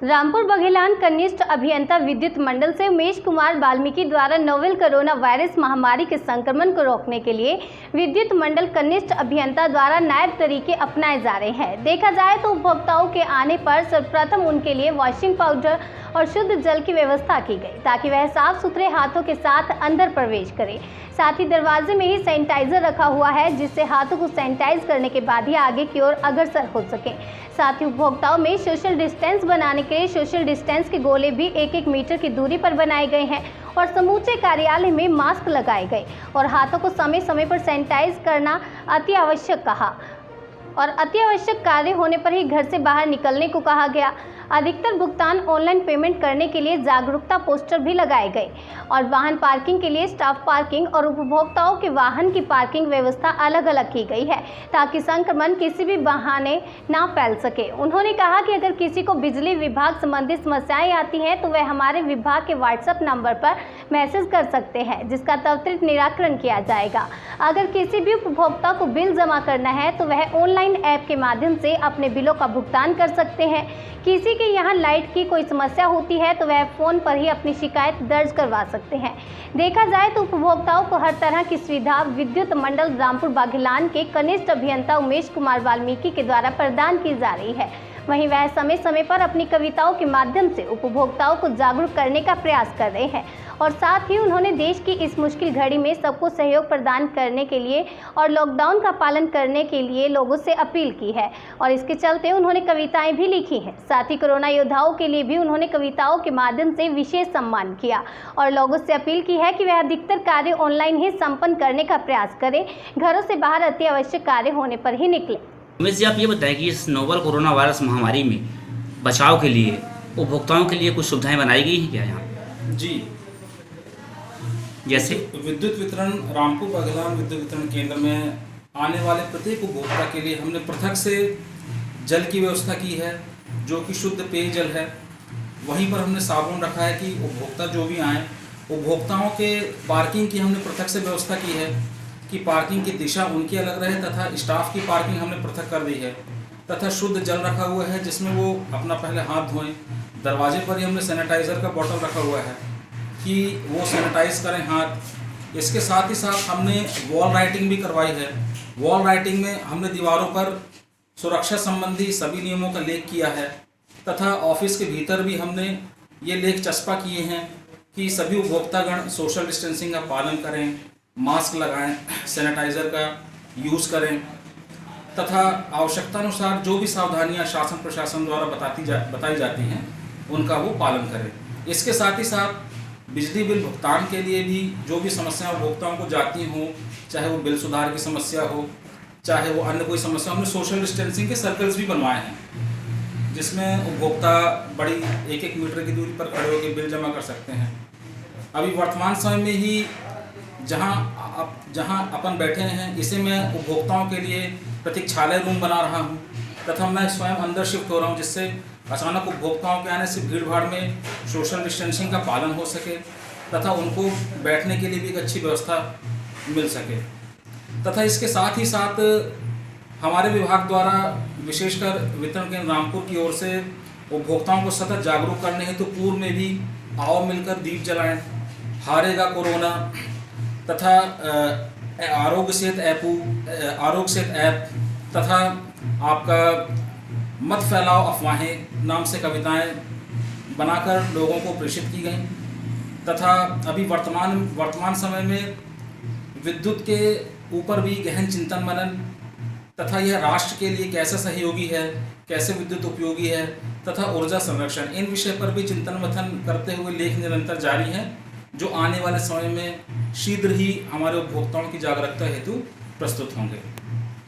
रामपुर बघेलान कनिष्ठ अभियंता विद्युत मंडल से उमेश कुमार वाल्मीकि द्वारा नोवेल कोरोना वायरस महामारी के संक्रमण को रोकने के लिए विद्युत मंडल कनिष्ठ अभियंता द्वारा नायब तरीके अपनाए जा रहे हैं। देखा जाए तो उपभोक्ताओं के आने पर सर्वप्रथम उनके लिए वॉशिंग पाउडर और शुद्ध जल की व्यवस्था की गई ताकि वह साफ सुथरे हाथों के साथ अंदर प्रवेश करें। साथ ही दरवाजे में ही सैनिटाइजर रखा हुआ है जिससे हाथों को सैनिटाइज करने के बाद ही आगे की ओर अग्रसर हो सके। साथ ही उपभोक्ताओं में सोशल डिस्टेंस बनाने के लिए सोशल डिस्टेंस के गोले भी 1-1 मीटर की दूरी पर बनाए गए हैं और समूचे कार्यालय में मास्क लगाए गए और हाथों को समय समय पर सैनिटाइज करना अति आवश्यक कहा और अति आवश्यक कार्य होने पर ही घर से बाहर निकलने को कहा गया। अधिकतर भुगतान ऑनलाइन पेमेंट करने के लिए जागरूकता पोस्टर भी लगाए गए और वाहन पार्किंग के लिए स्टाफ पार्किंग और उपभोक्ताओं के वाहन की पार्किंग व्यवस्था अलग अलग की गई है ताकि संक्रमण किसी भी बहाने ना फैल सके। उन्होंने कहा कि अगर किसी को बिजली विभाग संबंधी समस्याएं आती हैं तो वह हमारे विभाग के व्हाट्सएप नंबर पर मैसेज कर सकते हैं जिसका त्वरित निराकरण किया जाएगा। अगर किसी भी उपभोक्ता को बिल जमा करना है तो वह ऑनलाइन ऐप के माध्यम से अपने बिलों का भुगतान कर सकते हैं। किसी के यहाँ लाइट की कोई समस्या होती है तो वह फ़ोन पर ही अपनी शिकायत दर्ज करवा सकते हैं। देखा जाए तो उपभोक्ताओं को हर तरह की सुविधा विद्युत मंडल रामपुर बघेलान के कनिष्ठ अभियंता उमेश कुमार वाल्मीकि के द्वारा प्रदान की जा रही है। वहीं वह समय समय पर अपनी कविताओं के माध्यम से उपभोक्ताओं को जागरूक करने का प्रयास कर रहे हैं और साथ ही उन्होंने देश की इस मुश्किल घड़ी में सबको सहयोग प्रदान करने के लिए और लॉकडाउन का पालन करने के लिए लोगों से अपील की है और इसके चलते उन्होंने कविताएं भी लिखी हैं। साथ ही कोरोना योद्धाओं के लिए भी उन्होंने कविताओं के माध्यम से विशेष सम्मान किया और लोगों से अपील की है कि वह अधिकतर कार्य ऑनलाइन ही संपन्न करने का प्रयास करें, घरों से बाहर अति आवश्यक कार्य होने पर ही निकले। उमेश जी, आप ये बताएं कि इस नोवल कोरोना वायरस महामारी में बचाव के लिए उपभोक्ताओं के लिए कुछ सुविधाएं बनाई गई हैं क्या यहाँ? जी, जैसे विद्युत वितरण रामपुर बघेलान विद्युत वितरण केंद्र में आने वाले प्रत्येक उपभोक्ता के लिए हमने पृथक से जल की व्यवस्था की है जो कि शुद्ध पेयजल है। वहीं पर हमने साबुन रखा है कि उपभोक्ता जो भी आए उपभोक्ताओं के पार्किंग की हमने पृथक से व्यवस्था की है कि पार्किंग की दिशा उनकी अलग रहे तथा स्टाफ की पार्किंग हमने पृथक कर दी है तथा शुद्ध जल रखा हुआ है जिसमें वो अपना पहले हाथ धोएं। दरवाजे पर ही हमने सैनिटाइज़र का बॉटल रखा हुआ है कि वो सैनिटाइज करें हाथ। इसके साथ ही साथ हमने वॉल राइटिंग भी करवाई है। वॉल राइटिंग में हमने दीवारों पर सुरक्षा संबंधी सभी नियमों का लेख किया है तथा ऑफिस के भीतर भी हमने ये लेख चस्पा किए हैं कि सभी उपभोक्तागण सोशल डिस्टेंसिंग का पालन करें, मास्क लगाएं, सैनिटाइज़र का यूज़ करें तथा आवश्यकतानुसार जो भी सावधानियां शासन प्रशासन द्वारा बताई जाती हैं उनका वो पालन करें। इसके साथ ही साथ बिजली बिल भुगतान के लिए भी जो भी समस्याएं उपभोक्ताओं को जाती हों, चाहे वो बिल सुधार की समस्या हो, चाहे वो अन्य कोई समस्या, हमने सोशल डिस्टेंसिंग के सर्कल्स भी बनवाए हैं जिसमें उपभोक्ता बड़ी 1-1 मीटर की दूरी पर खड़े होकर बिल जमा कर सकते हैं। अभी वर्तमान समय में ही जहां अपन बैठे हैं इसे मैं उपभोक्ताओं के लिए प्रतीक्षालय रूम बना रहा हूं तथा मैं स्वयं अंदर शिफ्ट हो रहा हूं जिससे अचानक उपभोक्ताओं के आने से भीड़ भाड़ में सोशल डिस्टेंसिंग का पालन हो सके तथा उनको बैठने के लिए भी एक अच्छी व्यवस्था मिल सके। तथा इसके साथ ही साथ हमारे विभाग द्वारा विशेषकर वितरण केंद्र रामपुर की ओर से उपभोक्ताओं को सतत जागरूक करने हेतु पूर्व में भी आओ मिलकर दीप जलाएं, हारेगा कोरोना तथा आरोग्य सेतु ऐप तथा आपका मत फैलाओ अफवाहें नाम से कविताएं बनाकर लोगों को प्रेषित की गई तथा अभी वर्तमान समय में विद्युत के ऊपर भी गहन चिंतन मनन तथा यह राष्ट्र के लिए कैसे सहयोगी है, कैसे विद्युत उपयोगी है तथा ऊर्जा संरक्षण, इन विषय पर भी चिंतन मंथन करते हुए लेख निरंतर जारी हैं जो आने वाले समय में शीघ्र ही हमारे उपभोक्ताओं की जागरूकता हेतु प्रस्तुत होंगे।